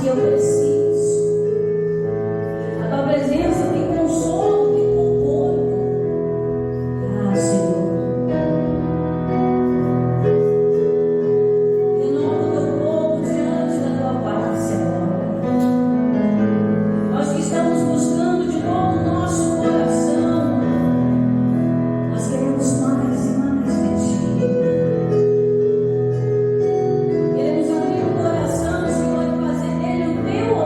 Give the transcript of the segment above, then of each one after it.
eu preciso. A tua presença tem consolo, tem conforto. Ah, Senhor, renova o teu povo diante da tua face agora. Nós que estamos buscando de novo o nosso coração, nós queremos mais e mais de ti. Queremos abrir o coração, Senhor, e fazer dele o teu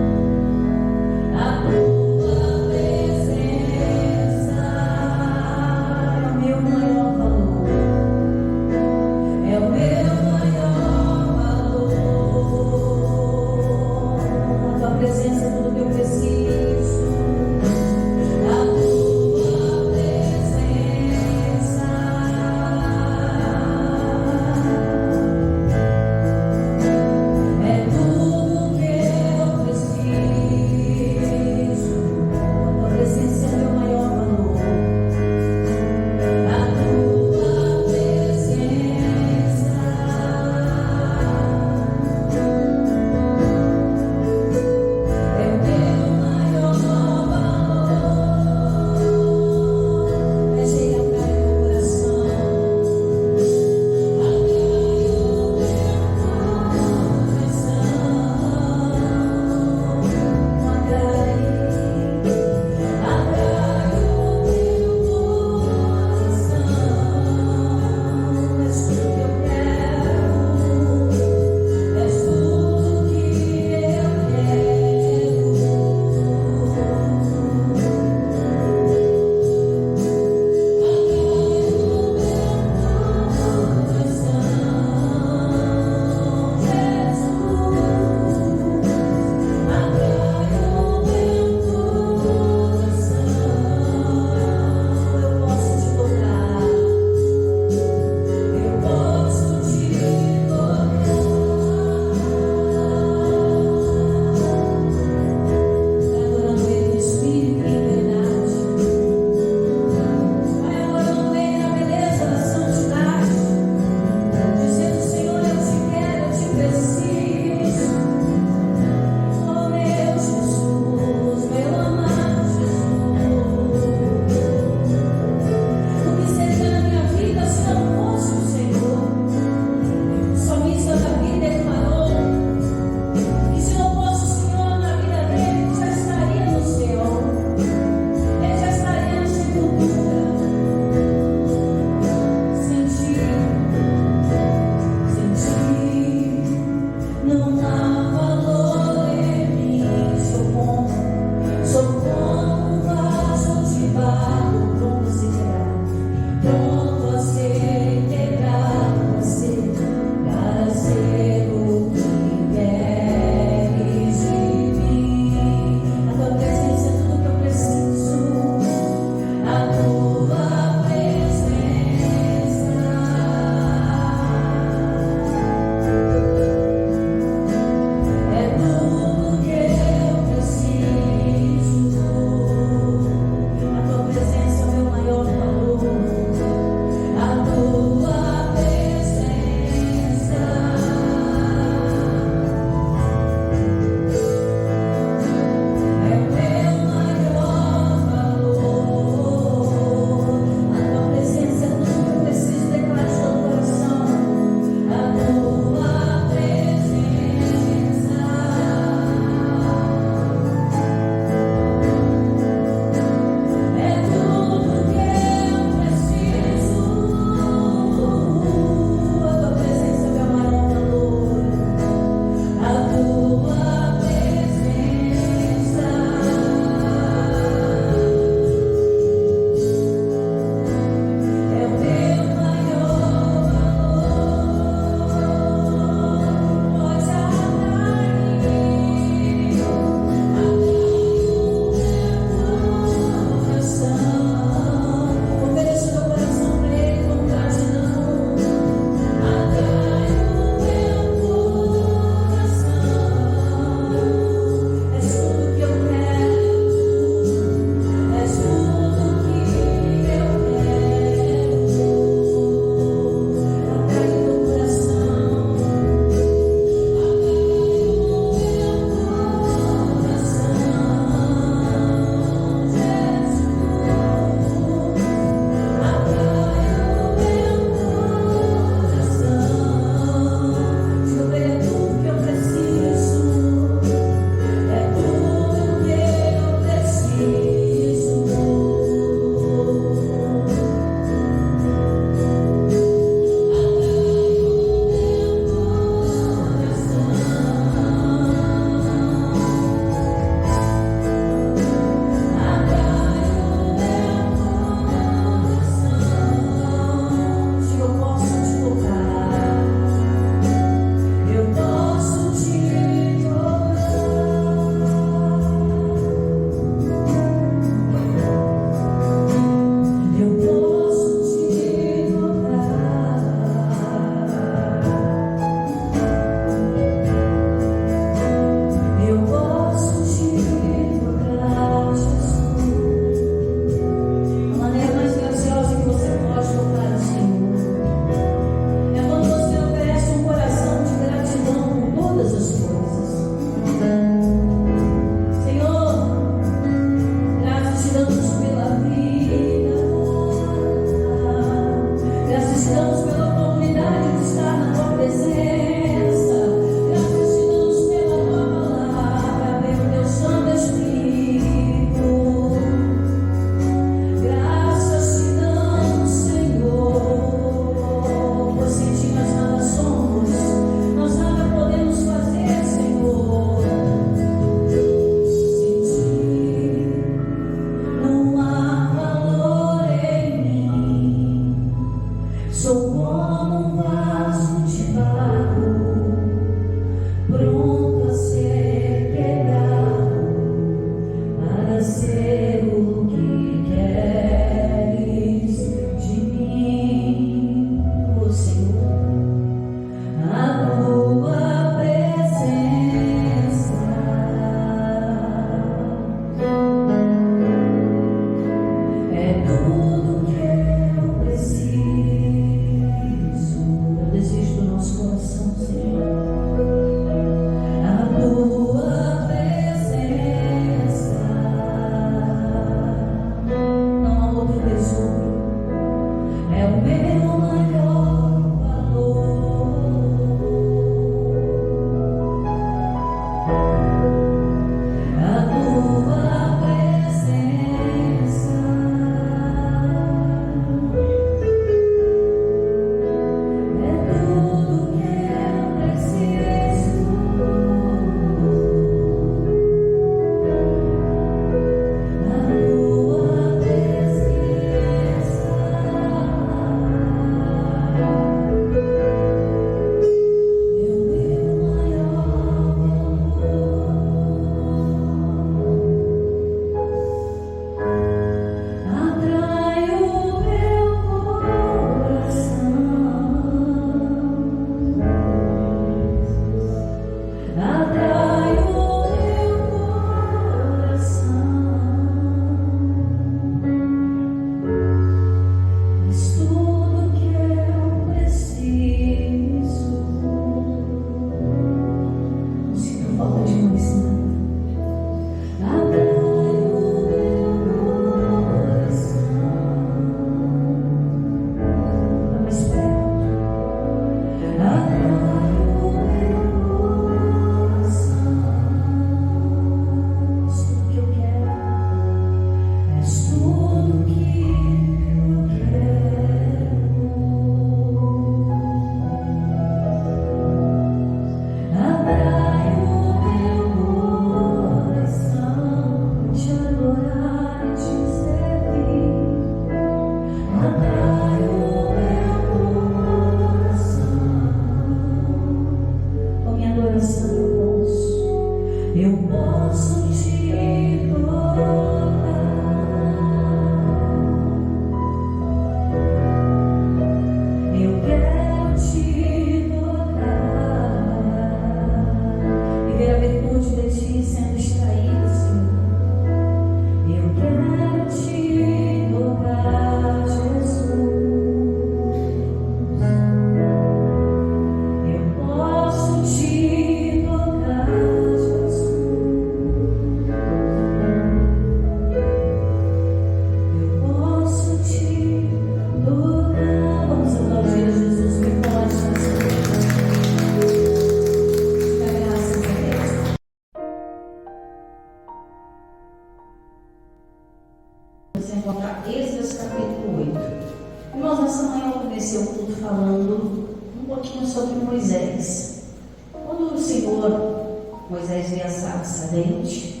Senhor, Moisés vê a sarça ardente,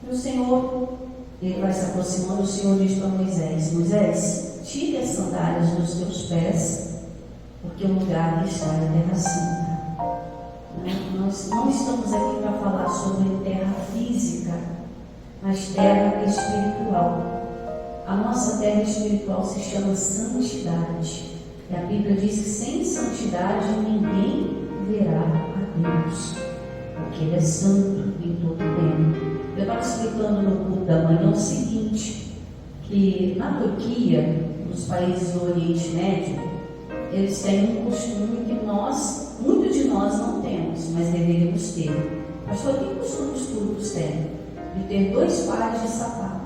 e o Senhor, ele vai se aproximando, o Senhor diz para Moisés: Moisés, tire as sandálias dos teus pés, porque o lugar que está é terra santa. Nós não estamos aqui para falar sobre terra física, mas terra espiritual. A nossa terra espiritual se chama santidade. E a Bíblia diz que sem santidade ninguém verá a Deus, porque Ele é santo em todo o tempo. Eu estava explicando no culto da manhã o seguinte, que na Turquia, nos países do Oriente Médio, eles têm um costume que muitos de nós não temos, mas deveríamos ter. Pastor, que costume os turcos têm? De ter 2 pares de sapato,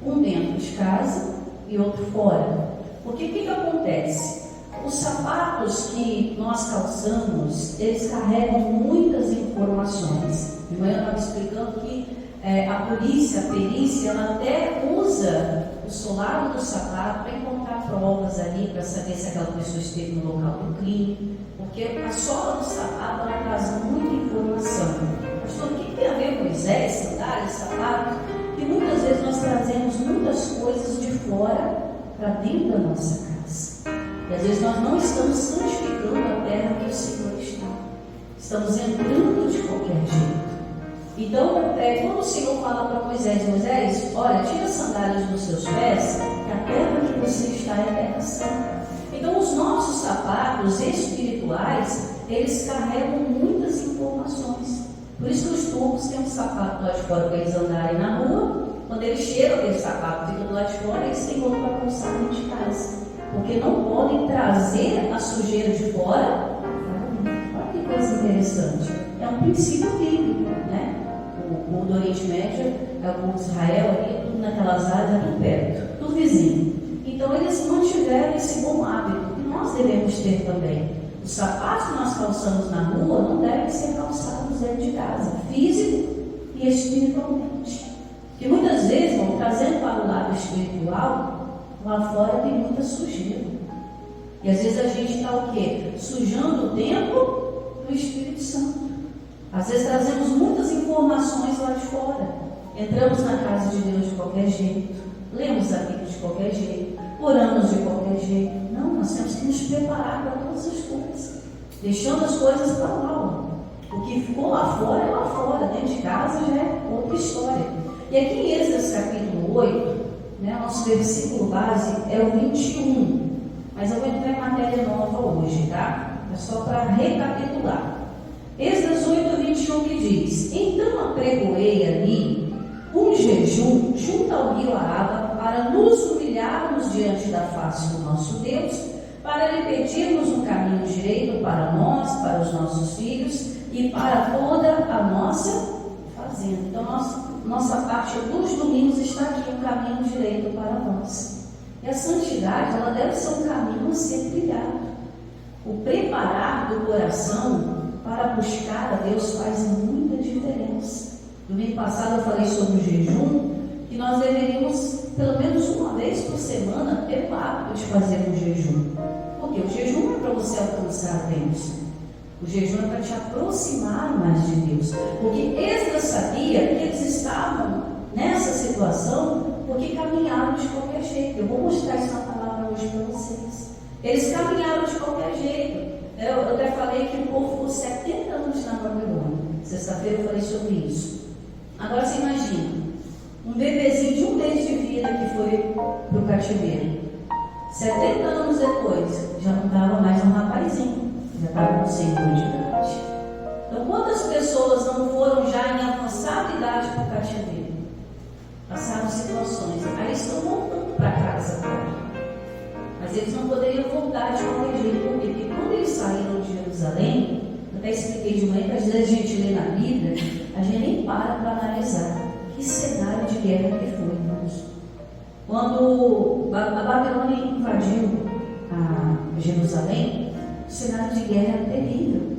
um dentro de casa e outro fora. Porque o que acontece? Os sapatos que nós calçamos, eles carregam muitas informações. De manhã eu estava explicando que a perícia, ela até usa o solado do sapato para encontrar provas ali, para saber se aquela pessoa esteve no local do crime, porque a sola do sapato, ela traz muita informação. Pastor, o que tem a ver com Moisés, sandálias, sapato? Que muitas vezes nós trazemos muitas coisas de fora para dentro da nossa casa. E às vezes nós não estamos santificando a terra que o Senhor está. Estamos entrando de qualquer jeito. Então, quando o Senhor fala para Moisés, olha, tira as sandálias dos seus pés, que a terra que você está é terra santa. Então, os nossos sapatos espirituais, eles carregam muitas informações. Por isso que os turcos têm um sapato lá de fora para eles andarem na rua. Quando eles chegam, aquele sapato fica do lado de fora, eles têm outro para calçar dentro de casa. Porque não podem trazer a sujeira de fora. Olha que coisa interessante. É um princípio bíblico, né? O do Oriente Médio, o de Israel, ali, tudo naquelas áreas, tudo perto, tudo vizinho. Então eles mantiveram esse bom hábito, que nós devemos ter também. Os sapatos que nós calçamos na rua não devem ser calçados dentro de casa, físico e espiritualmente. Porque muitas vezes, vão trazendo para o lado espiritual, lá fora tem muita sujeira. E às vezes a gente está o quê? Sujando o templo do Espírito Santo. Às vezes trazemos muitas informações lá de fora. Entramos na casa de Deus de qualquer jeito, lemos a Bíblia de qualquer jeito, oramos de qualquer jeito. Não, nós temos que nos preparar para todas as coisas, deixando as coisas para lá. O que ficou lá fora é lá fora, dentro de casa já é outra história. E aqui em Êxodo capítulo 8, nosso versículo base é o 21, mas eu vou entrar em matéria nova hoje, tá? É só para recapitular. Êxodo 8, 21 que diz: Então apregoei ali um jejum junto ao rio Araba para nos humilharmos diante da face do nosso Deus, para lhe pedirmos um caminho direito para nós, para os nossos filhos e para toda a nossa fazenda. Então, nossa parte dos domingos está aqui, um caminho direito para nós. E a santidade, ela deve ser um caminho a ser trilhado. O preparar do coração para buscar a Deus faz muita diferença. Domingo passado eu falei sobre o jejum, que nós deveríamos, pelo menos uma vez por semana, ter o hábito de fazer um jejum. Porque o jejum não é para você alcançar Deus. O jejum é para te aproximar mais de Deus. Porque Esdras sabia que eles estavam nessa situação porque caminharam de qualquer jeito. Eu vou mostrar isso na palavra hoje para vocês. Eles caminharam de qualquer jeito. Eu até falei que o povo ficou 70 anos na Babilônia. Sexta-feira eu falei sobre isso. Agora você imagina, um bebezinho de 1 mês de vida que foi para o cativeiro. 70 anos depois, já não estava mais um rapazinho, já estava com 100 anos de idade. Então, quantas pessoas não foram já em avançada idade para o cativeiro? Passaram situações, aí estão voltando para casa agora. Mas eles não poderiam voltar de qualquer jeito, porque quando eles saíram de Jerusalém, eu até expliquei de manhã que às vezes a gente lê na Bíblia, a gente nem para analisar que cenário de guerra que foi, irmãos. Quando a Babilônia invadiu a Jerusalém, o cenário de guerra era terrível.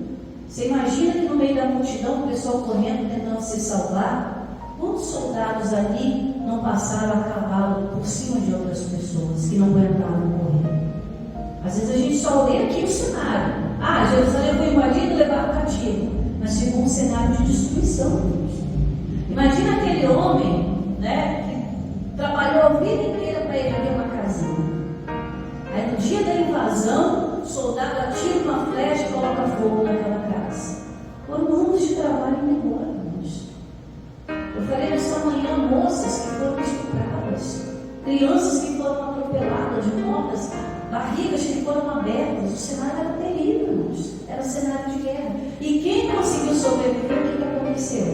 Você imagina que no meio da multidão, o pessoal correndo, tentando se salvar, quantos soldados ali não passaram a cavalo por cima de outras pessoas que não aguentavam correr? Às vezes a gente só lê aqui o cenário. Jerusalém foi invadida e levado cativo. Mas ficou um cenário maldição. Imagina aquele homem, né, que trabalhou a vida inteira para erguer uma casinha. Aí no dia da invasão, o soldado atira uma flecha e coloca fogo naquela casa. Foram anos de trabalho e embora, irmãos. Eu falei nessa manhã, moças que foram estupradas, crianças que foram atropeladas, mortas, barrigas que foram abertas. O cenário era terrível, irmãos. Era cenário de guerra. E quem conseguiu sobreviver, o que aconteceu?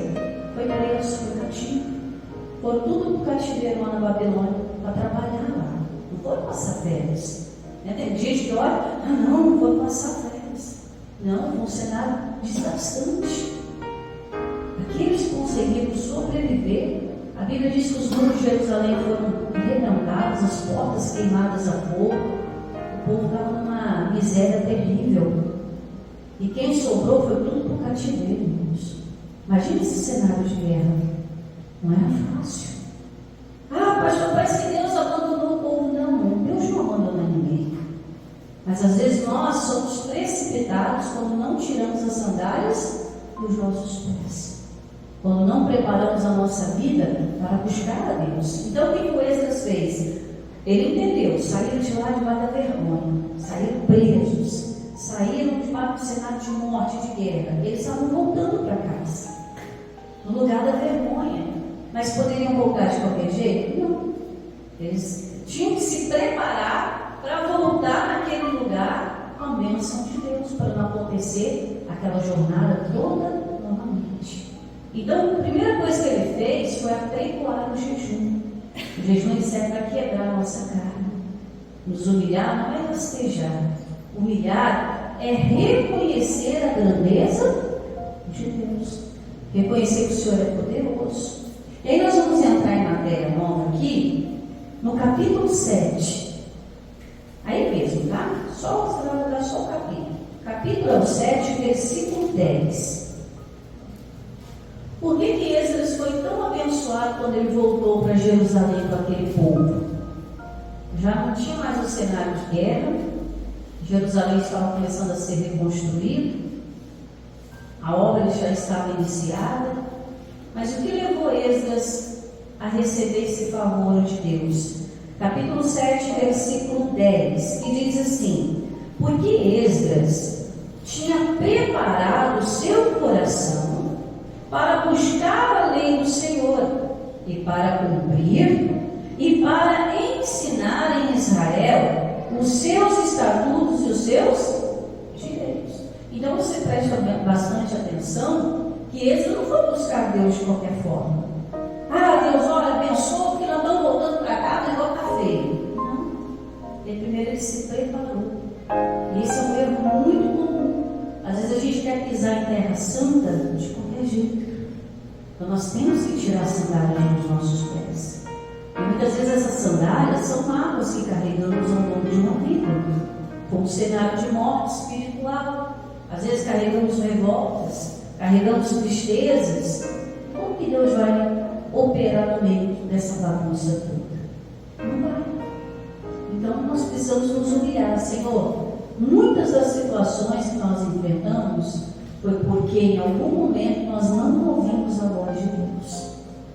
Foi preso, foi cativo. Foram tudo para o cativeiro lá na Babilônia para trabalhar lá. Não foram passar férias. Tem gente que olha, não foram passar férias. Não, foi um cenário desgastante. Aqueles que conseguiram sobreviver, a Bíblia diz que os muros de Jerusalém foram rebentados, as portas queimadas a fogo. O povo estava numa miséria terrível. E quem sobrou foi tudo para o cativeiro, irmãos. Imagina esse cenário de guerra. Não era fácil. Pastor, parece que Deus abandonou o povo. Não, Deus não abandona ninguém. Mas às vezes nós somos precipitados quando não tiramos as sandálias dos nossos pés. Quando não preparamos a nossa vida para buscar a Deus. Então o que o Esdras fez? Ele entendeu, saíram de lá debaixo da vergonha, saíram presos, saíram debaixo do cenário de morte, de guerra. Eles estavam voltando para casa, no lugar da vergonha. Mas poderiam voltar de qualquer jeito? Não. Eles tinham que se preparar para voltar naquele lugar com a bênção de Deus, para não acontecer aquela jornada toda novamente. Então, a primeira coisa que ele fez foi apregoar o jejum. O jejum serve para quebrar a nossa carne. Nos humilhar não é rastejar. Humilhar é reconhecer a grandeza de Deus. Reconhecer que o Senhor é poderoso. E aí nós vamos entrar em matéria nova aqui, no capítulo 7. Aí mesmo, tá? Você vai mudar só o capítulo. Capítulo é o 7, versículo 10. Por que Esdras foi tão abençoado quando ele voltou para Jerusalém com aquele povo? Já não tinha mais o cenário de guerra. Jerusalém estava começando a ser reconstruído. A obra já estava iniciada. Mas o que levou Esdras a receber esse favor de Deus? Capítulo 7, versículo 10, que diz assim: porque Esdras tinha preparado o seu coração para buscar a lei do Senhor, e para cumprir, e para ensinar em Israel os seus estatutos e os seus direitos. Então você presta bastante atenção que Esdras não foi buscar Deus de qualquer forma. Deus, olha, abençoa, porque nós estamos voltando para cá, o negócio está feio. Não. Primeiro ele se preparou. E esse é um erro muito comum. Às vezes a gente quer pisar em terra santa de qualquer jeito. Então nós temos que tirar as sandálias dos nossos pés. E muitas vezes essas sandálias são mágoas que carregamos ao longo de uma vida, como um cenário de morte espiritual. Às vezes carregamos revoltas, carregamos tristezas. Como que Deus vai operar no meio dessa bagunça toda? Não vai. Então nós precisamos nos humilhar. Senhor, muitas das situações que nós enfrentamos foi porque em algum momento nós não ouvimos a voz de Deus.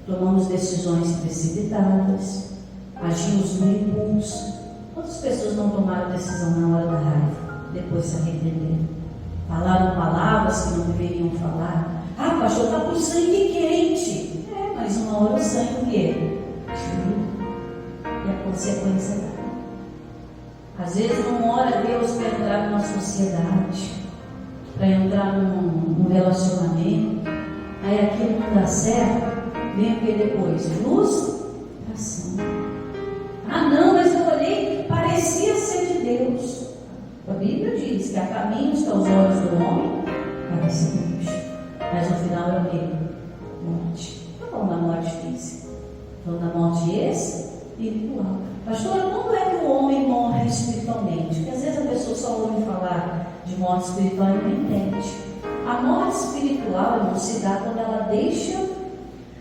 Tomamos decisões precipitadas, agimos no impulso. Quantas pessoas não tomaram decisão na hora da raiva, depois se arrependeram? Falaram palavras que não deveriam falar. Pastor, está com sangue quente. Mas uma hora o sangue o quê? E a consequência dá. Às vezes não ora Deus para entrar numa sociedade, para entrar num relacionamento. Aí aquilo não dá certo. Vem o que depois? Frustração. Não, mas eu olhei, parecia ser de Deus. A Bíblia diz que há caminhos que aos olhos do homem parecem bons, mas no final é o quê? Morte. Não falando da morte física, falando da morte espiritual. Pastora, como é que o homem morre espiritualmente? Porque às vezes a pessoa só ouve falar de morte espiritual e não entende. A morte espiritual não se dá quando ela deixa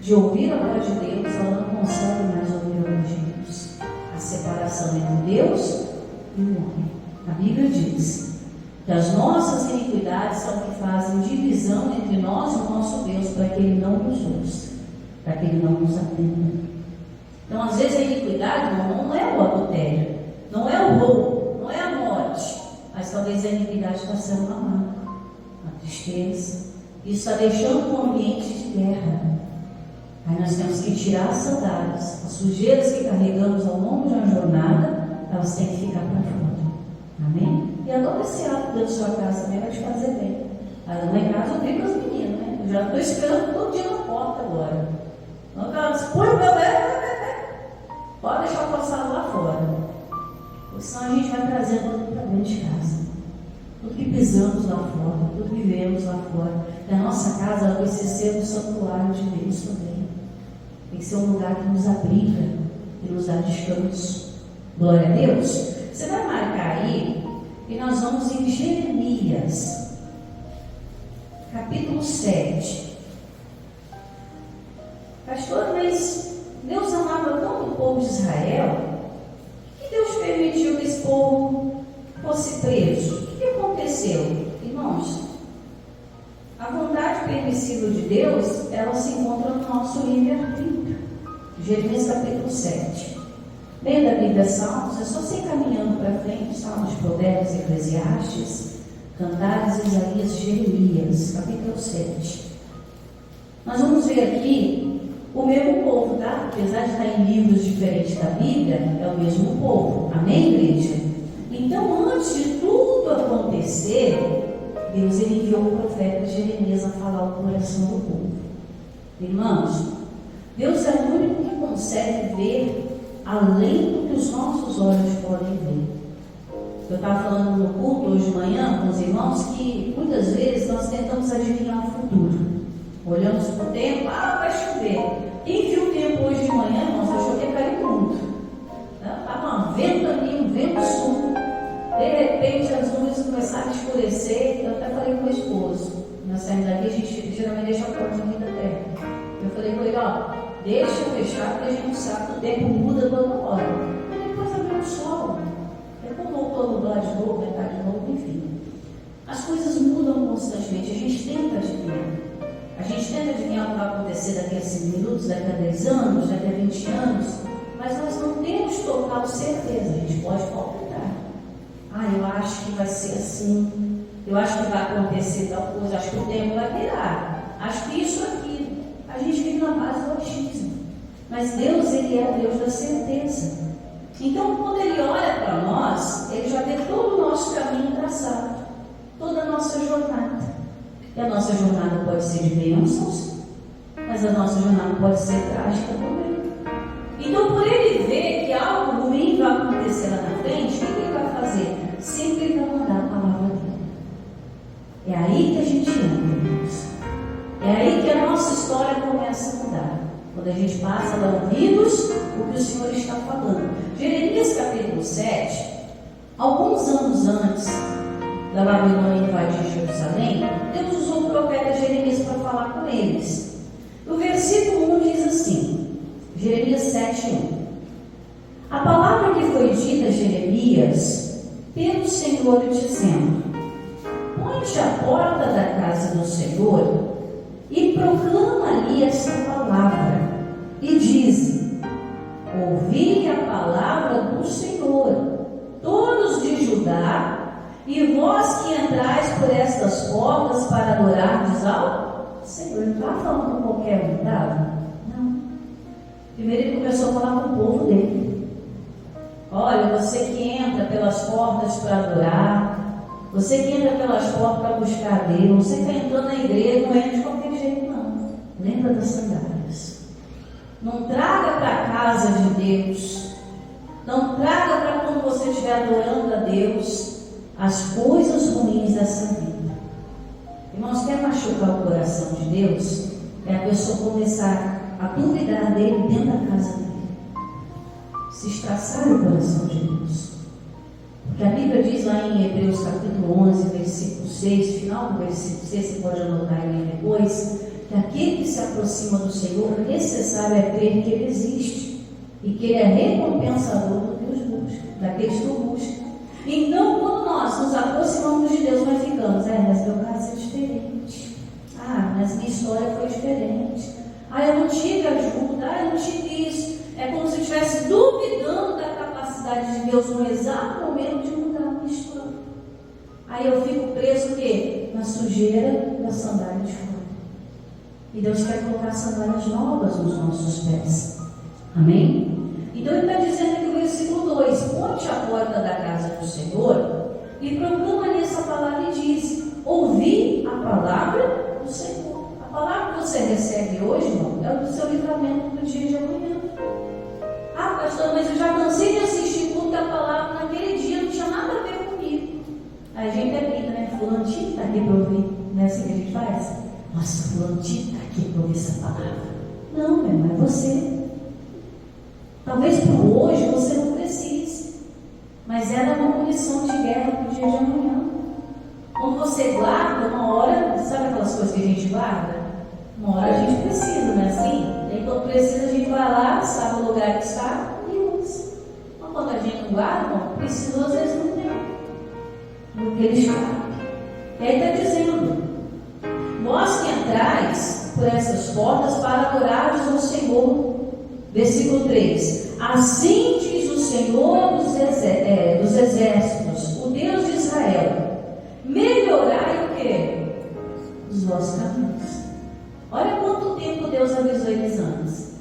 de ouvir a voz de Deus, ela não consegue mais ouvir a voz de Deus. A separação entre Deus e o homem. A Bíblia diz que as nossas iniquidades são o que fazem divisão entre nós e o nosso Deus. para que Ele não nos ouça, para que Ele não nos atenda. Então, às vezes, a iniquidade não é o adultério, não é o roubo, não é a morte, mas talvez a iniquidade está sendo uma mágoa, uma tristeza. Isso está deixando um ambiente de guerra. Aí nós temos que tirar as sandálias, as sujeiras que carregamos ao longo de uma jornada, elas têm que ficar para fora. Amém? E agora esse ato dentro da sua casa também vai te fazer bem. Aí lá em casa eu fico com as meninas, né? Eu já estou esperando todo dia na porta agora. Então ela diz, põe o meu pode deixar eu passar lá fora. Porque senão a gente vai trazendo tudo para dentro de casa. Tudo que pisamos lá fora, tudo que vivemos lá fora. E a nossa casa vai ser um santuário de Deus também. Tem que ser um lugar que nos abriga e nos dá descanso. Glória a Deus. Você vai marcar aí e nós vamos em Jeremias, capítulo 7. Pastor, mas Deus amava tanto o povo de Israel, que Deus permitiu que esse povo fosse preso. O que aconteceu? Irmãos, a vontade permissiva de Deus, ela se encontra no nosso livre-arbítrio. Jeremias capítulo 7. Bem da Bíblia, Salmos, é só você ir caminhando para frente, Salmos, Provérbios, Eclesiastes, Cantares, Isaías, Jeremias, capítulo 7. Nós vamos ver aqui o mesmo povo, tá? Apesar de estar em livros diferentes da Bíblia, é o mesmo povo. Amém, igreja? Então, antes de tudo acontecer, Deus ele enviou o profeta Jeremias a falar o coração do povo. Irmãos, Deus é o único que consegue ver além do que os nossos olhos podem ver. Eu estava falando no culto hoje de manhã com os irmãos que muitas vezes nós tentamos adivinhar o futuro. Olhamos para o tempo, vai chover. Quem viu o tempo hoje de manhã, irmãos, achou que ia cair muito. Estava um vento ali, um vento sul. De repente as nuvens começaram a escurecer. Eu até falei com o meu esposo. Nós saímos daqui, a gente geralmente deixa a porta aqui da terra. Eu falei com ele, deixa eu fechar, porque a gente não sabe, o tempo muda toda hora. E depois abriu o sol. Depois voltou a nublar de novo, metade de novo, enfim. As coisas mudam constantemente, a gente tenta adivinhar. A gente tenta adivinhar o que vai acontecer daqui a 5 minutos, daqui a 10 anos, daqui a 20 anos, mas nós não temos total certeza. A gente pode palpitar. Eu acho que vai ser assim, eu acho que vai acontecer tal coisa, acho que o tempo vai virar, acho que isso aqui. A gente vive na base do achismo. Mas Deus, Ele é o Deus da certeza. Então, quando Ele olha para nós, Ele já vê todo o nosso caminho traçado, toda a nossa jornada. E a nossa jornada pode ser de bênçãos, mas a nossa jornada pode ser trágica também. Então, por Ele ver que algo ruim vai acontecer lá na frente, o que Ele vai fazer? Sempre Ele vai mandar a palavra dele. É aí que a gente entra, irmãos. É aí que a nossa história começa a mudar. Quando a gente passa a dar ouvidos o que o Senhor está falando. Jeremias capítulo 7, alguns anos antes da Babilônia invadir Jerusalém, Deus usou o profeta Jeremias para falar com eles. O versículo 1 diz assim, Jeremias 7:1. A palavra que foi dita a Jeremias pelo Senhor dizendo: põe-te à porta da casa do Senhor e proclama ali esta palavra, e diz: ouvi a palavra do Senhor, todos de Judá, e vós que entrais por estas portas para adorardes ao Senhor. Não estava falando com qualquer um, estava? Não. Primeiro ele começou a falar com o povo dele. Olha, você que entra pelas portas para adorar, você que entra pelas portas para buscar a Deus, você que está entrando na igreja, não entra de qualquer jeito, não. Lembra das sandálias. Não traga para a casa de Deus, não traga para quando você estiver adorando a Deus as coisas ruins dessa vida. Irmãos, quer machucar o coração de Deus? É a pessoa começar a duvidar dele dentro da casa dele. Se estraçar o coração de Deus. Porque a Bíblia diz lá em Hebreus capítulo 11, versículo 6, final do versículo 6, você pode anotar aí depois, que aquele que se aproxima do Senhor, necessário é crer que Ele existe e que Ele é recompensador do que os busca, daqueles que o buscam. Então, quando nós nos aproximamos de Deus, nós ficamos, mas meu caso é diferente. Mas minha história foi diferente. Eu não tive ajuda, eu não tive isso. É como se eu estivesse duvidando da capacidade de Deus no exato momento de mudar a minha história. Aí eu fico preso o quê? Na sujeira da sandália de fora. E Deus quer colocar sandálias novas nos nossos pés. Amém? Então ele está dizendo aqui no versículo 2: ponte a porta da casa do Senhor e proclama nessa palavra e diz: ouvi a palavra do Senhor. A palavra que você recebe hoje, irmão, é o do seu livramento do dia de amanhã. Pastor, mas eu já cansei de assistir culto, a palavra naquele dia não tinha nada a ver comigo. Aí a gente brinca, né? Fulaninho está aqui para ouvir. Não é assim que a gente faz? Nossa, fulaninho está aqui para ouvir essa palavra. Não, meu irmão, é você. Talvez por hoje você não precise, mas ela é uma munição de guerra para o dia de amanhã. Quando você guarda, uma hora, sabe aquelas coisas que a gente guarda? Uma hora a gente precisa, não é assim? E aí, quando precisa, a gente vai lá, sabe o lugar que está e usa. Mas quando a gente não guarda, precisa, às vezes não tem. Porque ele escape. E aí está dizendo: vós que entrais por essas portas para adorares ao Senhor. Versículo 3: assim diz o Senhor dos exércitos, o Deus de Israel: melhorai o quê? Os vossos caminhos. Olha quanto tempo Deus avisou eles antes.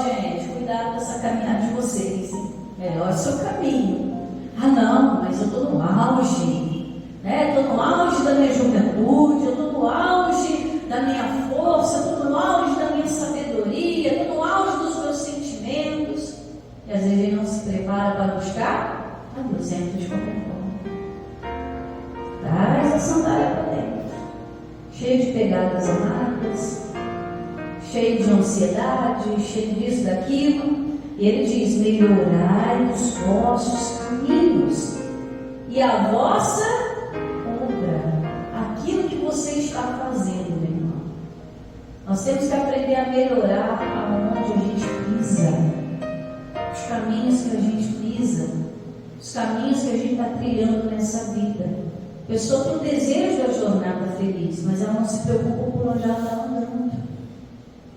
Gente, cuidado com essa caminhada de vocês. Melhore o seu caminho. Não, mas eu estou no auge, né? Estou no auge da minha juventude, eu estou no auge da minha força, eu estou no auge da minha sabedoria, estou no auge dos meus sentimentos. E às vezes ele não se prepara para buscar a Deus entra de qualquer forma. Traz a sandália para dentro, cheio de pegadas amargas, cheio de ansiedade, cheio disso, daquilo. E ele diz: melhorai os vossos caminhos e a vossa obra, aquilo que você está fazendo, meu irmão. Nós temos que aprender a melhorar aonde a gente pisa, os caminhos que a gente pisa, os caminhos que a gente está trilhando nessa vida. A pessoa tem o desejo da jornada feliz, mas ela não se preocupa por onde ela está andando.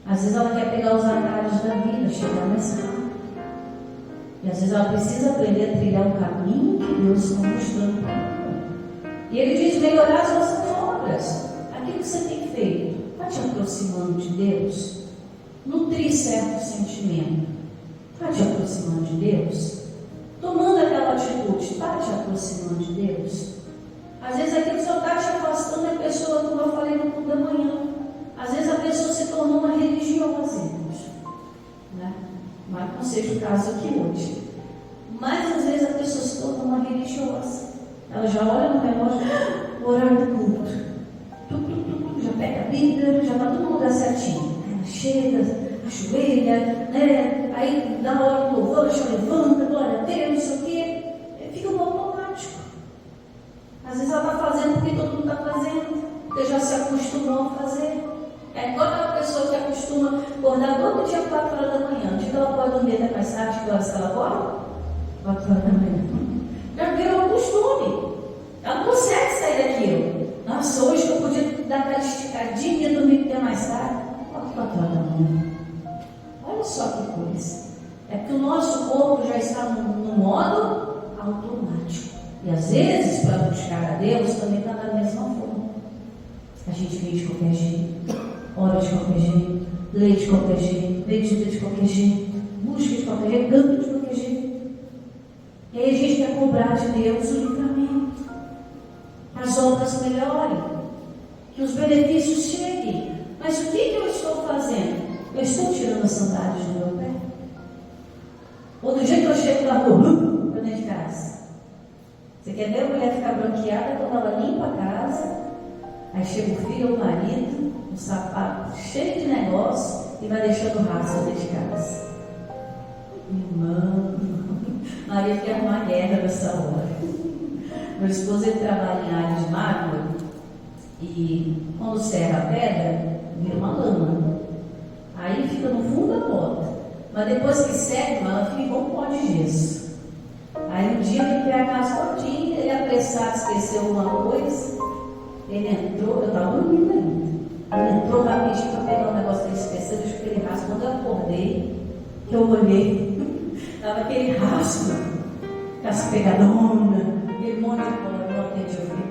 Às vezes ela quer pegar os atalhos da vida, chegar mais rápido. E às vezes ela precisa aprender a trilhar um caminho que Deus está mostrando para ela. E ele diz: melhorar as vossas obras, aquilo que você tem feito, está te aproximando de Deus? Nutrir certo sentimento, está te aproximando de Deus? Tomando aquela atitude, está te aproximando de Deus? Às vezes aquilo que só está te afastando é a pessoa, como eu falei no culto da manhã. Às vezes a pessoa se tornou uma religiosa, né? Mas não seja o caso aqui hoje. Mas às vezes a pessoa se torna uma religiosa. Ela já olha no relógio, o horário do culto. Já pega a Bíblia, já está tudo no lugar certinho. Ela chega, ajoelha, né? Aí dá a hora do louvor, já levanta, glória a Deus, não sei o quê. Fica um automático. Às vezes ela está fazendo porque todo mundo está fazendo, porque já se acostumou a fazer. É igual aquela pessoa que acostuma acordar todo dia 4 horas da manhã. Diga, ela pode dormir até mais tarde, que horas que ela acorda? 4 horas da manhã. Já virou um costume. Ela não consegue sair daquilo. Nossa, hoje eu podia dar aquela esticadinha e dormir até mais tarde. 4 horas da manhã. Olha só que coisa. É porque o nosso corpo já está no modo automático. E às vezes, para buscar a Deus, também está da mesma forma. A gente vê de qualquer jeito, ora de qualquer jeito, lê de qualquer jeito, medita de qualquer jeito, busca de qualquer jeito, canta de qualquer jeito. E aí a gente quer cobrar de Deus o livramento, as obras melhorem, que os benefícios cheguem. Mas o que eu estou fazendo? Eu estou tirando as sandálias do meu pé? Ou do jeito que eu chego na rua, para dentro de casa? Você quer ver a mulher ficar branqueada quando ela limpa a casa? Aí chega o filho ou o marido, um sapato cheio de negócio e vai deixando rastro dentro de casa. Irmão, Maria quer arrumar guerra nessa hora. Meu esposo ele trabalha em área de mármore e quando serra a pedra, vira uma lama. Aí fica no fundo da bota. Mas depois que seca, ela fica igual um pó de gesso. Aí um dia eu limpei a casa todinha, ele apressado, esqueceu alguma coisa. Ele entrou, eu estava dormindo ainda. Ele quando eu acordei, que eu olhei, estava aquele rastro, aquelas pegadonas, aquele monte de bola, eu não atendi, eu falei,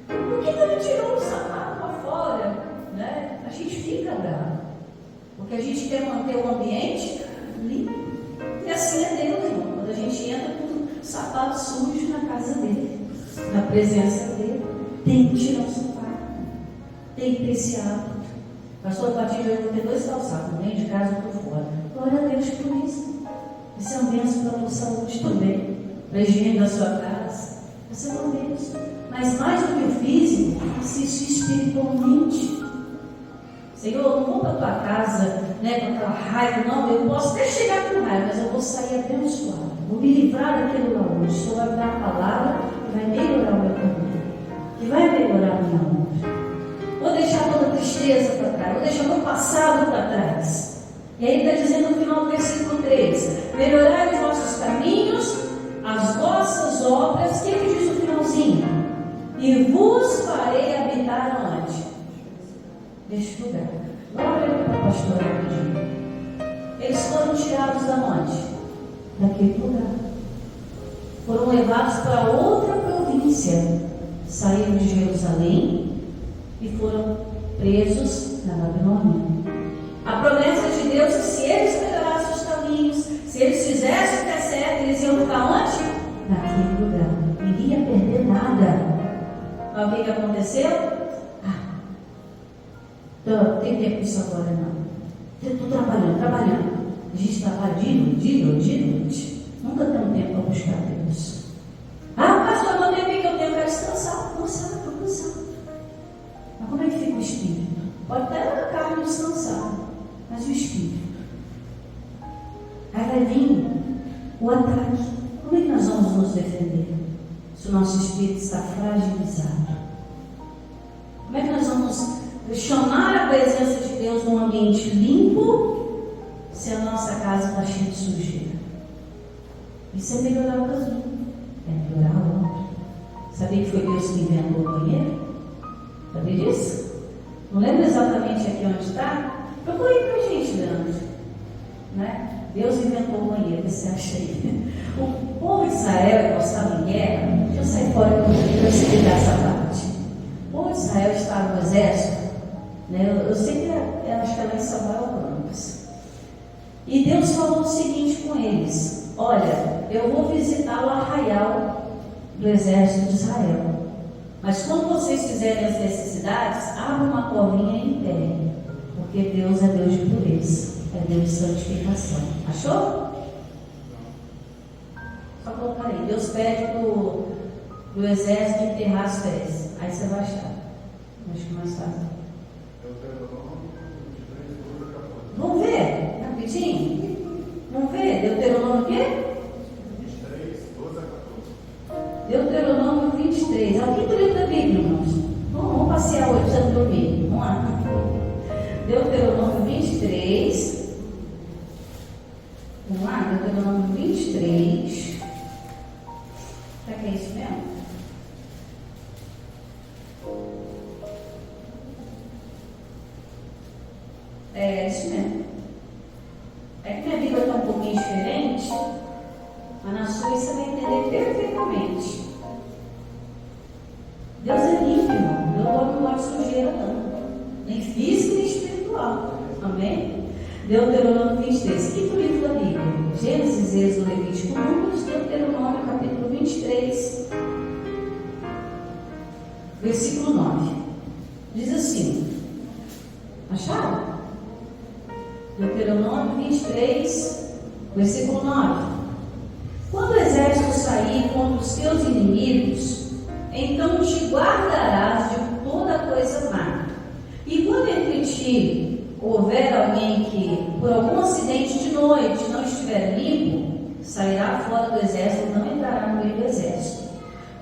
por que não tirou o sapato para fora? Né? A gente fica bravo, porque a gente quer manter o ambiente limpo. E assim é Deus, irmão. Quando a gente entra com sapato sujo na casa dele, na presença dele, tem que tirar o sapato, tem que ter esse hábito. Pastor, a partir de hoje eu vou ter 2 calçados, nem de casa ou por fora. Glória a Deus por isso. Isso é um bênção para a tua saúde também, para a higiene da sua casa. Isso é uma bênção. Mas mais do que o físico, assiste espiritualmente. Senhor, eu não vou para a tua casa, né, com aquela raiva, não. Eu posso até chegar com raiva, mas eu vou sair abençoado. Vou me livrar daquilo lá hoje. O Senhor vai me dar a palavra que vai melhorar o meu caminho, que vai melhorar a minha honra. Vou deixar toda a tristeza para trás, vou deixar o meu passado para trás. E aí ele está dizendo no final do versículo 3: melhorai os vossos caminhos, as vossas obras. O que ele diz no finalzinho? E vos farei habitar onde? Neste lugar. Glória para a pastora rapidinho. Eles foram tirados da onde? Daquele lugar. Foram levados para outra província. Saíram de Jerusalém e foram presos na Babilônia. A promessa de Deus é que se eles melhorassem os caminhos, se eles fizessem o que é certo, eles iam ficar onde? Naquele lugar. Não iria perder nada. Mas o que aconteceu? Não tem tempo disso agora não. Estou trabalhando. A gente trabalha de noite. Nunca tem um tempo para buscar Deus. Pastor, não tem tempo que eu tenho para descansar. Estou cansado. Mas como é que fica o espírito? Pode até a carne descansar, mas o espírito? Aí vai vir o ataque. Como é que nós vamos nos defender se o nosso espírito está fragilizado? Como é que nós vamos chamar a presença de Deus num ambiente limpo se a nossa casa está cheia de sujeira? Isso é melhorar o caminho, é melhorar a obra. Sabia que foi Deus que inventou o banheiro? Sabia disso? Não lembro exatamente aqui onde está? Procure aí para a gente, Leandro. Né? Deus inventou o banheiro, você acha aí? O povo de Israel, que estava em guerra, deixa eu sair fora para explicar essa parte. O povo de Israel estava no exército, né? Eu sei que acho que ela em Samuel Campos. E Deus falou o seguinte com eles: olha, eu vou visitar o arraial do exército de Israel. Mas quando vocês fizerem as necessidades, abram uma covinha e enterrem. Porque Deus é Deus de pureza, é Deus de santificação. Achou? Só colocar aí. Deus pede do exército enterrar as fezes. Aí você vai achar. Acho que mais fácil. Vamos ver? Rapidinho? Vamos ver? Deuteronômio o quê? 23, 12 a 14. Deuteronômio 23. É o quinto livro da Bíblia, irmãos. Vamos passear hoje, precisamos dormir. Vamos lá. Deuteronômio 23. Vamos lá, Deuteronômio 23. Será que é isso mesmo? É isso mesmo. É que minha Bíblia está um pouquinho diferente, mas na sua você vai entender perfeitamente. Deus é limpo, irmão. Deus não gosta de sujeira, não. Nem física nem espiritual. Amém? Deuteronômio 23. Quinto livro da Bíblia. Gênesis, Êxodo, Levítico, Números, Deuteronômio, capítulo 23, versículo 9. Diz assim. Acharam? Deuteronômio 23, versículo 9. Quando o exército sair contra os teus inimigos, então te guardarás de toda coisa má. E quando entre ti houver alguém que, por algum acidente de noite, não estiver limpo, sairá fora do exército e não entrará no meio do exército.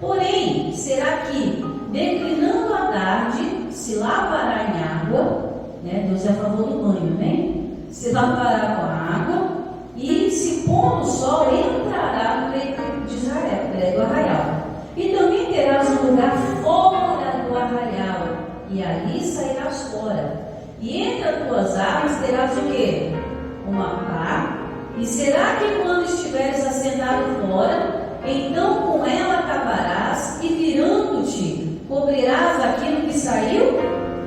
Porém, será que, declinando a tarde, se lavará em água, né? Deus é a favor do banho, né? Se lavará com a água, e se pôr no sol, entrará no meio de Israel, do arraial. E também terás um lugar fora do arraial, e ali sairás fora. E entre as tuas armas terás o quê? Uma pá. E será que quando estiveres assentado fora, então com ela acabarás e virando-te, cobrirás aquilo que saiu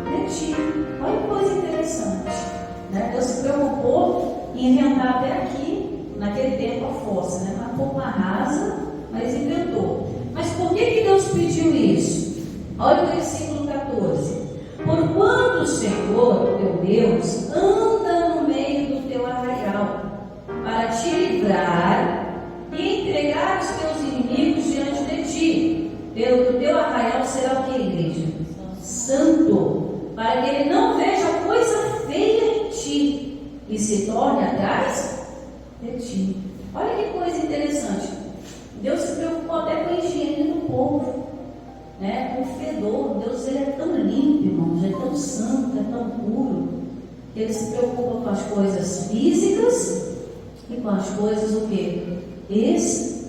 de ti? Olha que coisa interessante, né? Deus se preocupou em inventar até aqui, naquele tempo, a fossa, né? Uma pouco rasa, mas inventou. Mas por que Deus pediu isso? Olha o versículo 14. Porquanto o Senhor, teu Deus, anda no meio do teu arraial, para te livrar e entregar os teus inimigos diante de ti. Pelo que o teu arraial será o que, igreja? Santo, para que ele não veja coisa feia em ti e se torne atrás de ti. Olha que coisa interessante. Deus se preocupou até com a higiene do povo, né? Com o fedor. Deus, ele é tão limpo, irmãos, é tão santo, é tão puro, que ele se preocupa com as coisas físicas e com as coisas o quê? Espirituais.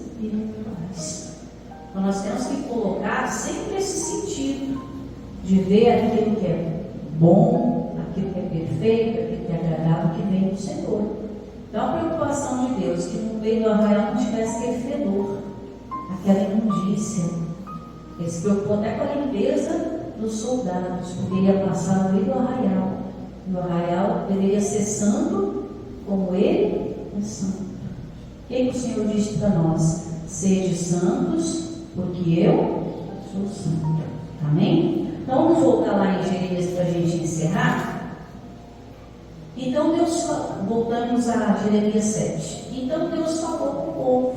Então nós temos que colocar sempre esse sentido de ver aquilo que é bom, aquilo que é perfeito, aquilo que é agradável, que vem do Senhor. Então a preocupação de Deus que no meio do arraial não tivesse aquele fedor, aquela imundícia. Ele se preocupou até com a limpeza dos soldados, porque ele ia passar no meio do arraial. E o arraial deveria ser santo como ele é santo. O que o Senhor disse para nós? Sede santos, porque eu sou santo. Amém? Então vamos voltar lá em Jeremias para a gente encerrar. Então Deus, voltamos a Jeremias 7. Então Deus falou com o povo: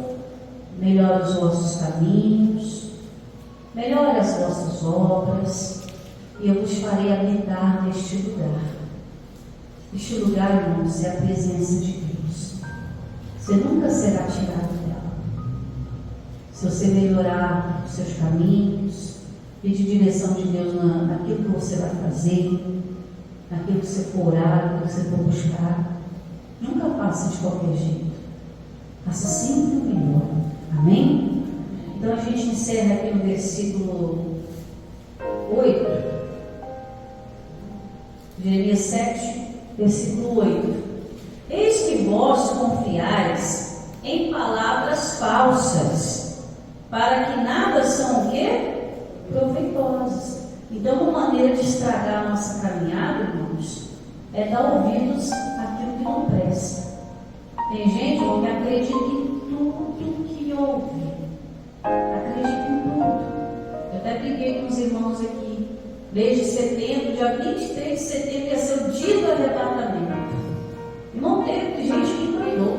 melhore os vossos caminhos, melhore as vossas obras, e eu vos farei habitar neste lugar. Este lugar, irmãos, é a presença de Deus. Você nunca será tirado dela. Se você melhorar os seus caminhos, pedir direção de Deus naquilo que você vai fazer, naquilo que você for orar, naquilo que você for buscar, nunca faça de qualquer jeito. Faça sempre o melhor. Amém? Então a gente encerra aqui no versículo 8. Jeremias 7, versículo 8. Eis que vós confiais em palavras falsas, para que nada são o quê? Proveitosas. Então, uma maneira de estragar a nossa caminhada, irmãos, é dar ouvidos àquilo que não presta. Tem gente que acredita em tudo que ouve. Acredita em tudo. Eu até briguei com os irmãos aqui. Desde setembro, dia 23 de setembro, ia ser o dia do arrebatamento. Irmão, teve gente que endoidou.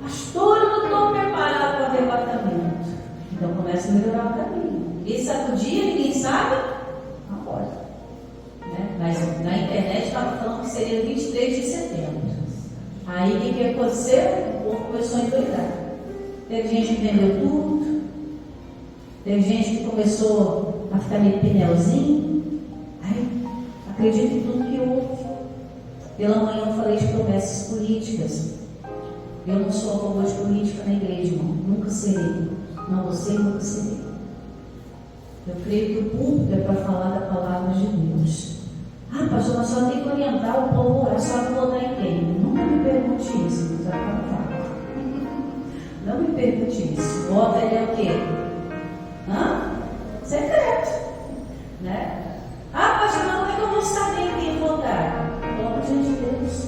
Pastor, eu não estou preparado para o arrebatamento. Então começa a melhorar o caminho. Ninguém sabe o dia, ninguém sabe a hora. Né? Mas na internet estava falando que seria 23 de setembro. Aí o que aconteceu? O povo começou a endoidar. Teve gente que vendeu tudo. Teve gente que começou a ficar meio pneuzinho. Aí acredita em tudo que ouve. Pela manhã eu falei de promessas políticas. Eu não sou a favor de política na igreja, irmão. Nunca serei. Não você, nunca serei. Eu creio que o público é para falar da palavra de Deus. Ah, pastor, nós só tem que orientar o povo a orar, só que votar em quem? Nunca me pergunte isso, já falo. Não me pergunte isso. Voto ele é o quê? Secreto. Né? Ah, pastor, mas como é que eu vou saber quem votar? Vota diante de Deus.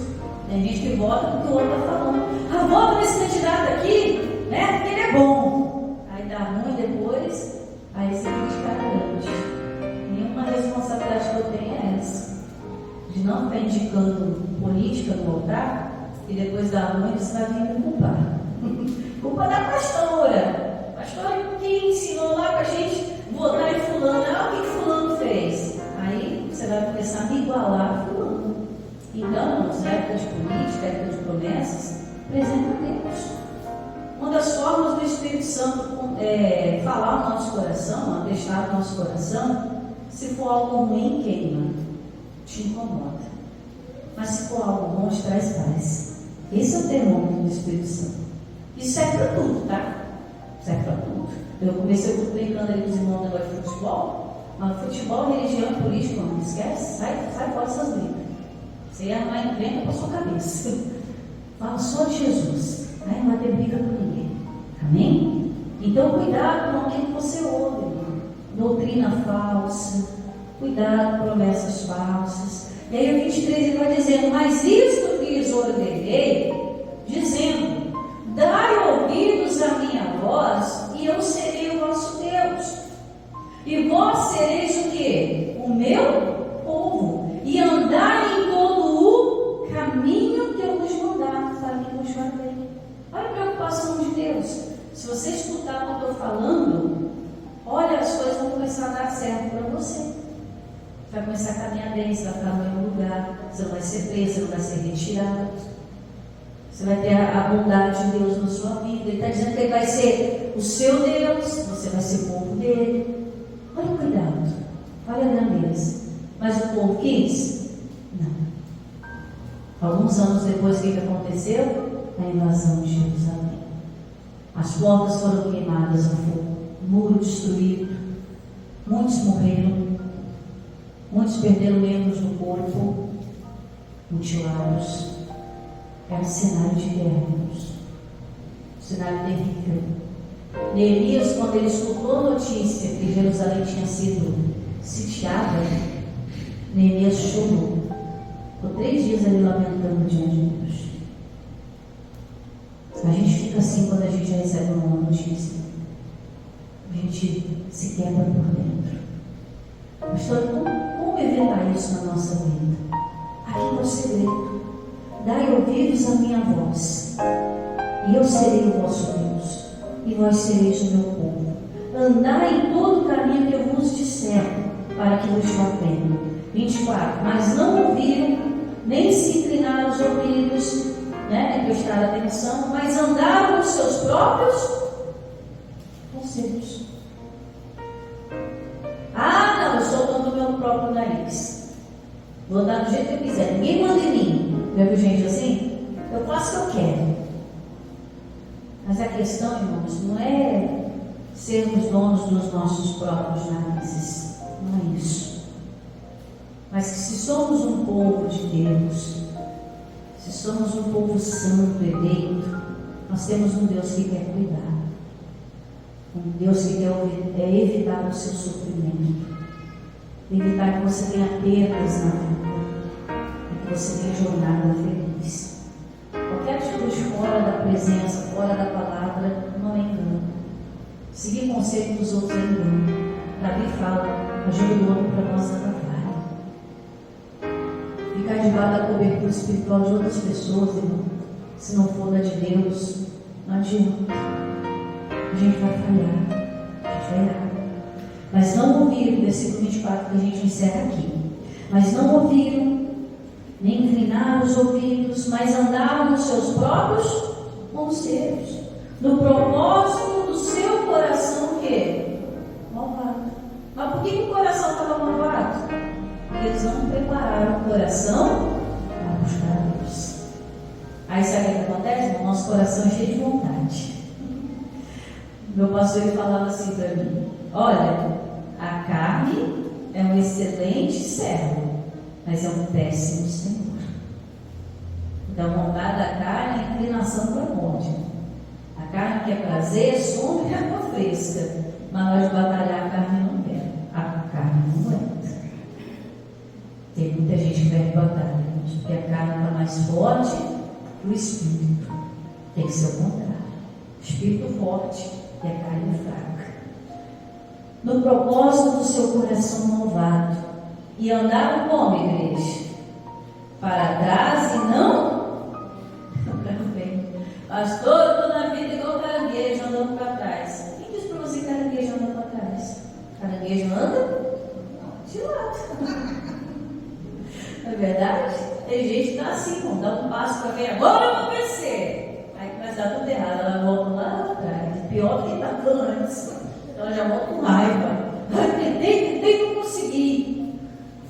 Tem gente que vota porque o outro está falando. Ah, vota nesse candidato aqui, né? Porque ele é bom. Aí dá ruim depois, aí você fica grande. Nenhuma responsabilidade que eu tenho é essa. De não estar indicando política no altar, e depois dá ruim, você vai vir me culpar. Culpa da pastora. Pastora que ensinou lá para a gente votar em fulano. Ah, o que fulano fez? Aí você vai começar a me igualar a fulano. Então, na época de política, época de promessas, presente a Deus. Uma das formas do Espírito Santo falar o nosso coração, atestar o nosso coração, se for algo ruim, queima, te incomoda. Mas se for algo bom, te traz paz. Esse é o termômetro do Espírito Santo. Isso serve para tudo, tá? Serve para tudo. Eu comecei brincando ali com os irmãos do negócio de futebol, mas futebol, religião e política, não esquece, sai fora dessas brigas. Você ia arrumar encrenca com a sua cabeça. Fala só de Jesus. Aí não vai ter briga com ninguém. Amém? Então, cuidado com aquilo que você ouve, irmão. Doutrina falsa, cuidado com promessas falsas. E aí o 23 ele vai dizendo: mas isto que lhes ordenei, dizendo: dai ouvidos à minha voz, e eu serei o vosso Deus. E vós sereis o quê? O meu povo. E andai em todo o caminho que eu vos mandar, para que vos guardei. Olha a preocupação de Deus. Se você escutar o que eu estou falando, olha, as coisas vão começar a dar certo para você. Você vai começar a caminhar bem, você vai ficar no mesmo lugar, você não vai ser preso, você não vai ser retirado. Você vai ter a bondade de Deus na sua vida. Ele está dizendo que Ele vai ser o seu Deus, você vai ser o povo dele. Olha o cuidado, olha a grandeza. Mas o povo quis? Não. Alguns anos depois, o que aconteceu? A invasão de Jerusalém. As portas foram queimadas ao fogo, o muro destruído, muitos morreram, muitos perderam membros do corpo, mutilados. Era um cenário de guerra, um cenário terrível. Neemias, quando ele escutou a notícia que Jerusalém tinha sido sitiada, Neemias chorou. Ficou 3 dias ali lamentando diante de Deus. A gente fica assim quando a gente recebe uma notícia. A gente se quebra por dentro. Pastor, como evitar isso na nossa vida? Aqui é o segredo. Dai ouvidos à minha voz, e eu serei o vosso Deus, e vós sereis o meu povo. Andai em todo o caminho que eu vos disser, para que vos mantenha. 24. Mas não ouviram, nem se inclinaram os ouvidos, nem prestaram atenção, mas andaram nos seus próprios conselhos. Ah, não, eu sou dono do meu próprio nariz. Vou andar do jeito que eu quiser, ninguém manda em mim. Já viu gente assim? Eu faço o que eu quero. Mas a questão, irmãos, não é sermos donos dos nossos próprios narizes. Não é isso. Mas que se somos um povo de Deus, se somos um povo santo, eleito, nós temos um Deus que quer cuidar. Um Deus que quer evitar o seu sofrimento. Evitar que você tenha perdas na vida. Que você tenha jornada feliz. Qualquer atitude fora da presença, fora da palavra, não é engano. Seguir o conselho dos outros é engano. Davi fala: ajuda o homem para nós na vale. Ficar debaixo da cobertura espiritual de outras pessoas, irmão, se não for da de Deus, não adianta. A gente vai falhar, a gente vai errar. Mas não ouviram, versículo 24 que a gente encerra aqui. Mas não ouviram, nem inclinaram os ouvidos, mas andaram nos seus próprios conselhos, no propósito do seu coração que malvado. Mas por que o coração estava malvado? Porque eles não prepararam o coração para buscar a Deus. Aí sabe o que acontece? O nosso coração é cheio de vontade. Meu pastor ele falava assim para mim: olha, a carne é um excelente servo, mas é um péssimo senhor. Então, a vontade da carne é a inclinação para a morte. A carne quer prazer, sombra e água fresca, mas nós de batalhar a carne não quer. A carne não aguenta. Tem muita gente que perde batalha, porque a carne está mais forte que o espírito. Tem que ser o contrário. O espírito forte e a carne fraca. No propósito do seu coração malvado, e andaram como, igreja? Para trás e não para frente. Pastor, eu estou na vida igual caranguejo andando para trás. Quem diz para você que caranguejo anda para trás? Caranguejo anda de lado. Não é verdade? Tem gente que está assim, vamos dar um passo para ver, agora eu vou crescer. Aí começa a dar tudo errado, ela volta lá atrás. Pior do que estava antes. Ela já volta com raiva. Tentei, não consegui.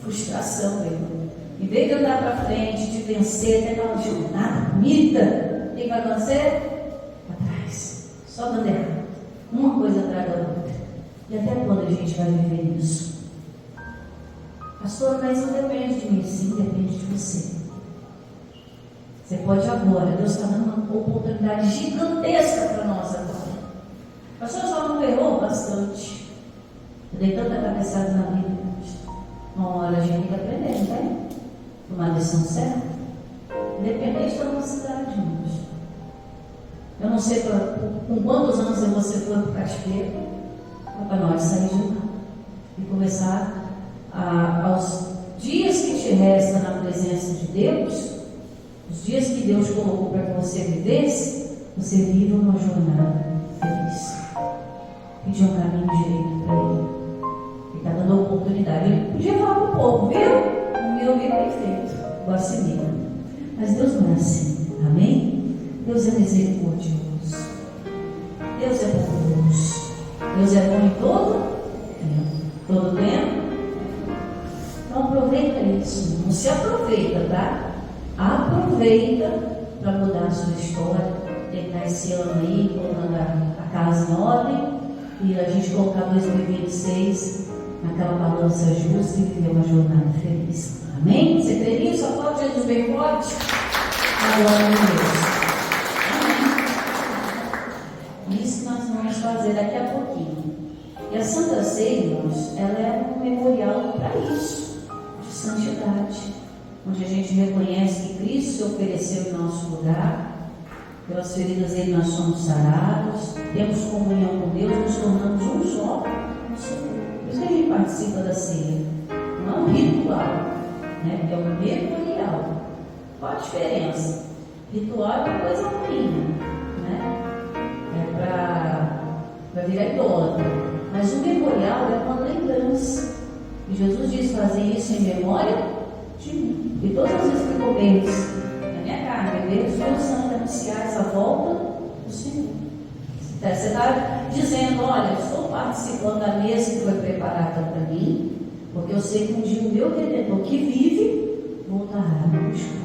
Frustração, meu irmão. Em vez de andar para frente, de vencer, até aquela jornada bonita, o que vai acontecer? Atrás. Só dando errado. Uma coisa atrás da outra. E até quando a gente vai viver isso? Pastor, mas não depende de mim. Sim, depende de você. Você pode agora. Deus está dando uma oportunidade gigantesca para nós agora. A senhora só não errou bastante. Eu dei tanta cabeçada na vida. Uma hora a gente tem que aprender, não tem? Tomar a decisão certa. Independente da nossa cidade, irmãos. Eu não sei com quantos anos você foi para o cativeiro. Para nós sair de lá e começar aos dias que te resta na presença de Deus, os dias que Deus colocou para que você vivesse, você vive uma jornada feliz. Pedir um caminho direito para Ele. Ele está dando a oportunidade. Ele podia falar para o povo, viu? O meu bem perfeito, igual a si mesmo. Mas Deus não é assim, amém? Deus é misericordioso. Deus é bondoso. Deus é bom em todo tempo. Então aproveita isso. Não se aproveita, tá? Aproveita para mudar a sua história. Terminar esse ano aí, colocando a casa em ordem. E a gente colocar 2026 naquela balança justa e viver uma jornada feliz. Amém? Você crê nisso? Aplaude Jesus bem forte. Glória a Deus. Isso que nós vamos fazer daqui a pouquinho. E a Santa Ceia, irmãos, ela é um memorial para isso, de santidade, onde a gente reconhece que Cristo se ofereceu em nosso lugar, pelas feridas dele nós somos sarados, temos comunhão com Deus, nos tornamos um só no Senhor. Por isso que a gente participa da ceia. Não é um ritual, né? É um memorial. Qual a diferença? Ritual é uma coisa ruim, né? Para virar idólatra. Mas o memorial é uma lembrança. E Jesus diz: fazer isso em memória de mim. E todas as vezes que comeres na minha carne, beberes meu sangue, anunciais a volta do Senhor. Você está dizendo: olha, estou participando da mesa que foi preparada para mim, porque eu sei que um dia o meu Redentor que vive voltará a me buscar.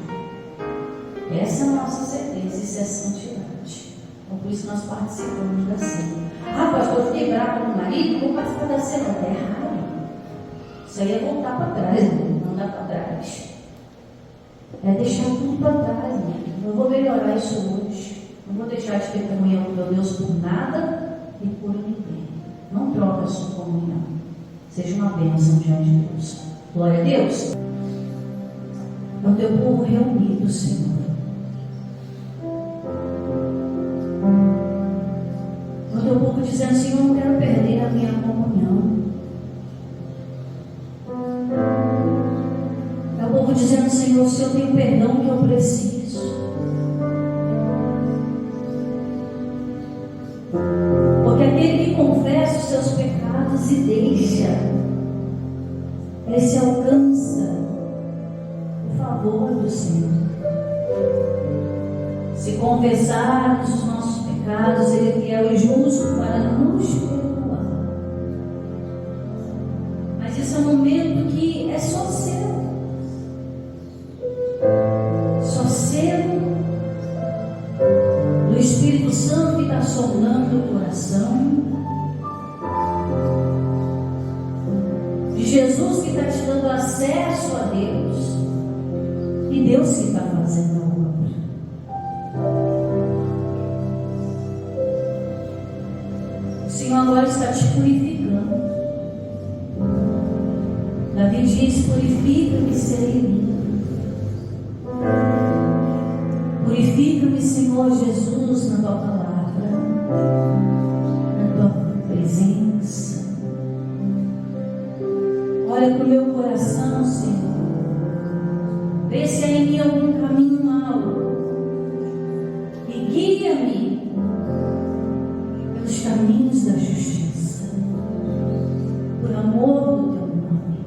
Essa é a nossa certeza, isso é santidade. Então, por isso nós participamos da ceia. Ah, pastor, eu fiquei bravo com o marido, vou participar da ceia. Está errado. Isso aí é voltar para trás, não dá para trás. É deixar tudo para trás, né? Eu vou melhorar isso hoje. Não vou deixar de ter comunhão com meu Deus por nada e por ninguém. Não troca a sua comunhão. Seja uma bênção diante de Deus. Glória a Deus. É o teu povo reunido, Senhor. O teu povo dizendo: Senhor, eu não quero perder a minha comunhão. É o povo dizendo: Senhor, se eu tenho perdão que eu preciso. Porque aquele que confessa os seus pecados e deixa, esse alcança o favor do Senhor. Se confessarmos os nossos pecados, Ele é fiel e justo para nos perdoar. Mas isso é um momento que é só seu. Só seu. Do Espírito Santo que está sondando o coração. De Jesus que está te dando acesso a Deus. E Deus que está fazendo a obra. O Senhor agora está te purificando. Davi diz: purifica-me, serei limpo. Purifica-me, Senhor Jesus, na tua palavra, na tua presença. Olha para o meu coração, Senhor. Vê se há em mim algum caminho mau e guia-me pelos caminhos da justiça, por amor do teu nome.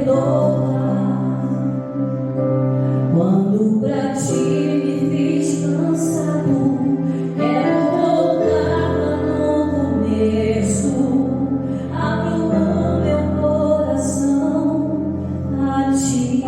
perdoa. Quando pra ti me fiz cansado, quero voltar lá no começo. Abro o meu coração a ti.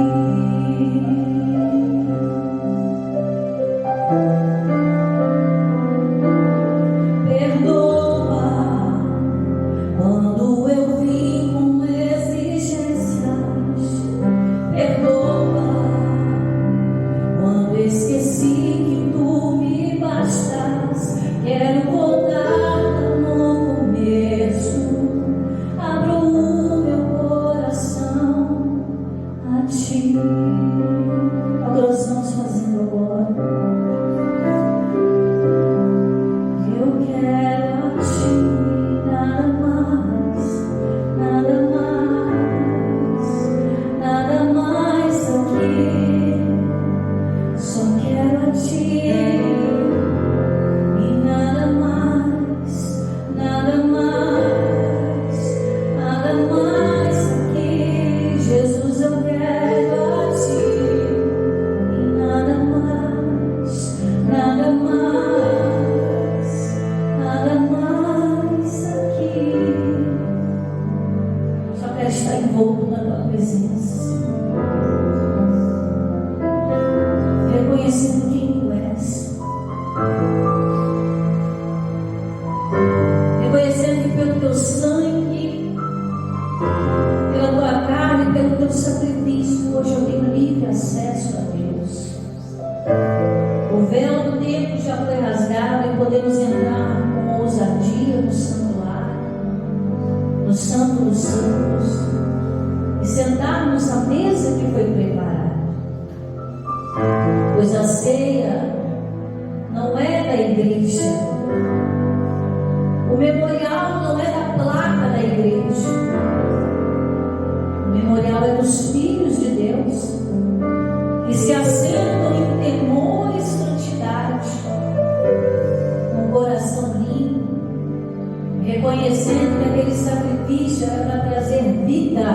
Reconhecendo que aquele sacrifício era para trazer vida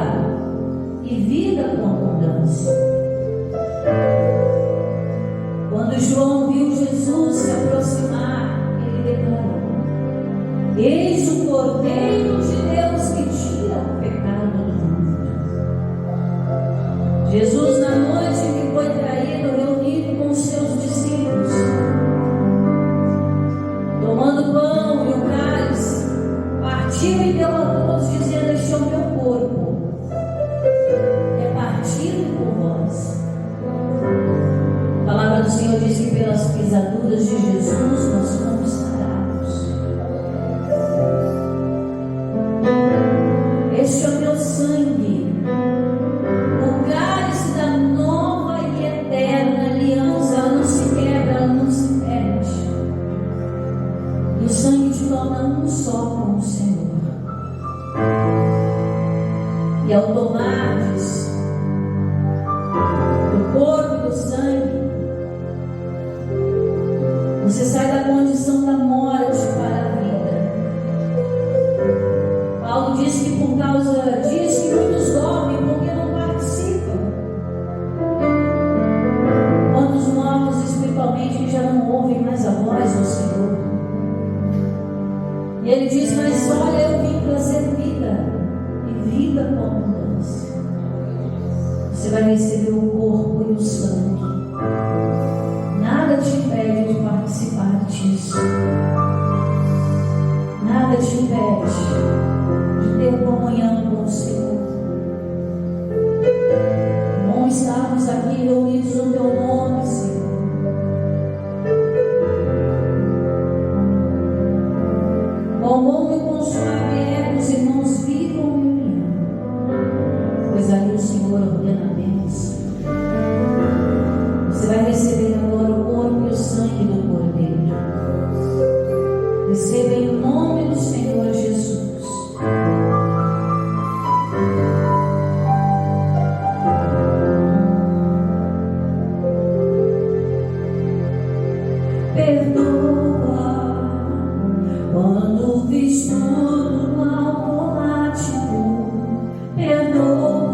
e vida com abundância. Quando João viu Jesus se aproximar, ele declarou: eis o Cordeiro de Deus que tira o pecado do mundo. Jesus, na noite que foi traído, reunido com os seus discípulos, tomando pão e o cálice, partiu e deu a todos, dizendo: este é o meu corpo, que é partido por vós. A palavra do Senhor diz que pelas pisaduras de Jesus nós fomos sarados. Este é o meu sangue, o cálice da nova e eterna aliança. Ela não se quebra, ela não se perde. E o sangue te torna um só com o Senhor. E ao tomardes o corpo e o sangue, você sai da condição da morte para a vida. Paulo diz que por causa disso que muitos dormem porque não participam. Quantos mortos espiritualmente que já não ouvem mais a voz do Senhor. E ele diz: mas olha, eu vim trazer vida, e vida com abundância. Você vai receber o corpo e o sangue. Nada te impede de participar disso. Nada te impede de ter comunhão com o Senhor. Bom estarmos aqui reunidos no teu nome, Senhor. Quão bom e quão suave é que os irmãos vivam em união, pois ali o Senhor ordena a bênção. Você vai receber agora o corpo e o sangue do Cordeiro. Receba em nome do Senhor Jesus. Perdoa quando fiz tudo automático. Perdoa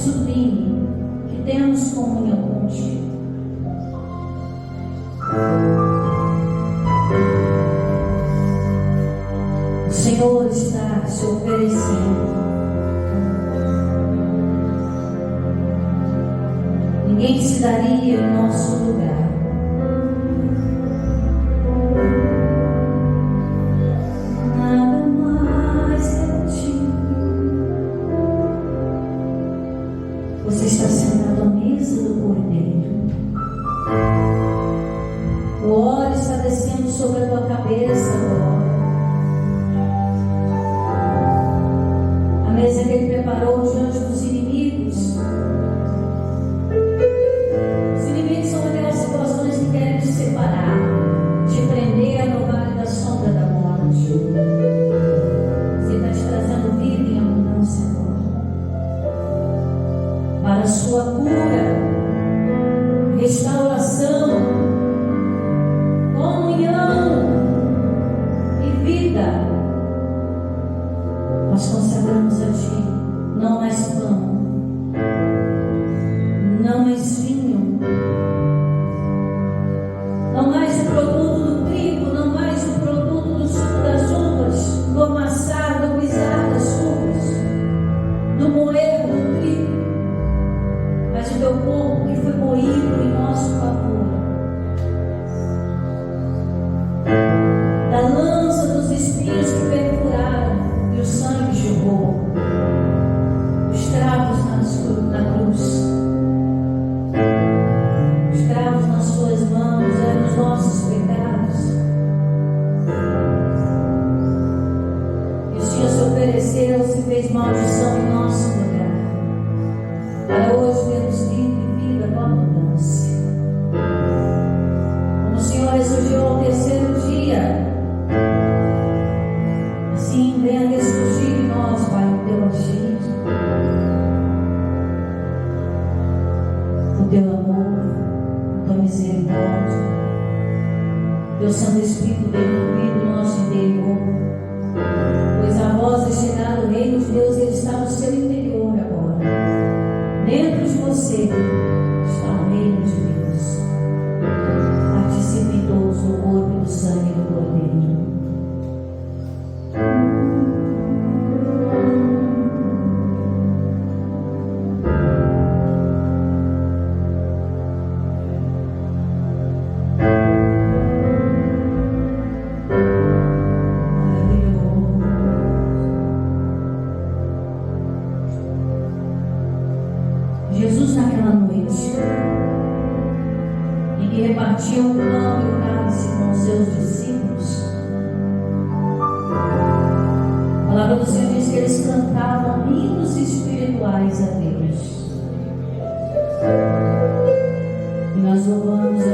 sublime que temos comunhão contigo. O Senhor está se oferecendo. Ninguém se daria em nosso lugar. Nada mais contigo. Você está sentado à mesa do Cordeiro. O óleo está descendo sobre a tua cabeça agora. A mesa que Ele preparou diante dos inimigos. Os inimigos são aquelas situações que querem te separar, te prender no vale da sombra da morte. Você está te trazendo vida em abundância agora. Para a sua cura, restauração, comunhão e vida. Nós consagramos a Ti, não mais pão, não mais vinho, não mais o produto do trigo, não mais o produto do suco das uvas, do amassar, do pisar das uvas, do moer do trigo, mas o Teu corpo que foi moído em nosso favor, da lança dos espinhos que perfuraram e o sangue jorrou, os cravos na cruz. Os cravos nas suas mãos eram os nossos pecados. E o Senhor se ofereceu, se fez maldição em nosso lugar, para hoje termos vida e vida com abundância. Como o Senhor ressurgiu ao terceiro dia, assim venha ressurgir em nós, Pai, o Teu agir, o Teu amor, a Tua misericórdia, Teu Santo Espírito vem cumprir o nosso interior, pois a voz de chegar do reino de Deus, Ele está no seu interior agora. Dentro de você está o reino de Deus. Participem todos do corpo e do sangue do Cordeiro. Jesus, naquela noite em que repartia o pão e o cálice com os seus discípulos, a palavra do Senhor diz que eles cantavam hinos espirituais a Deus. E nós louvamos